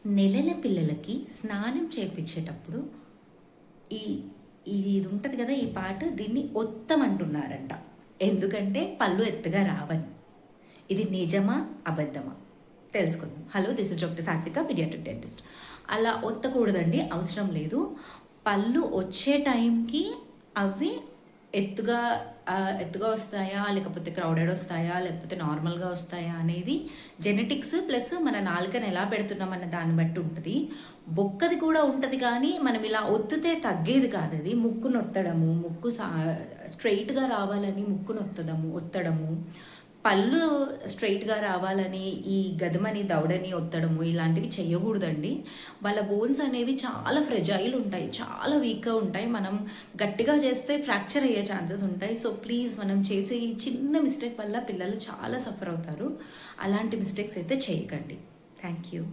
నెలల పిల్లలకి స్నానం చేపించేటప్పుడు ఈ ఇది ఉంటుంది కదా, ఈ పార్ట్ దీన్ని ఒత్తమంటున్నారంట. ఎందుకంటే పళ్ళు ఎత్తుగా రావని. ఇది నిజమా అబద్ధమా తెలుసుకుందాం. హలో, దిస్ ఇస్ డాక్టర్ సాత్విక, పీడియాట్రిక్ డెంటిస్ట్. అలా ఒత్తకూడదండి, అవసరం లేదు. పళ్ళు వచ్చే టైంకి అవి ఎత్తుగా ఎత్తుగా వస్తాయా, లేకపోతే క్రౌడెడ్ వస్తాయా, లేకపోతే నార్మల్గా వస్తాయా అనేది జెనెటిక్స్ ప్లస్ మన నాలుకని ఎలా పెడుతున్నాం అన్న దాన్ని బట్టి ఉంటుంది. బొక్కది కూడా ఉంటుంది, కానీ మనం ఇలా ఒత్తితే తగ్గేది కాదు. అది ముక్కు నొత్తడము, ముక్కు స్ట్రైట్గా రావాలని ముక్కు ఒత్తడము, పళ్ళు స్ట్రైట్గా రావాలని ఈ గదమని దవడని ఒత్తడము ఇలాంటివి చేయకూడదండి. వాళ్ళ బోన్స్ అనేవి చాలా ఫ్రెజైల్ ఉంటాయి, చాలా వీక్గా ఉంటాయి. మనం గట్టిగా చేస్తే ఫ్రాక్చర్ అయ్యే ఛాన్సెస్ ఉంటాయి. సో ప్లీజ్, మనం చేసే ఈ చిన్న మిస్టేక్ వల్ల పిల్లలు చాలా సఫర్ అవుతారు. అలాంటి మిస్టేక్స్ అయితే చేయకండి. Thank you.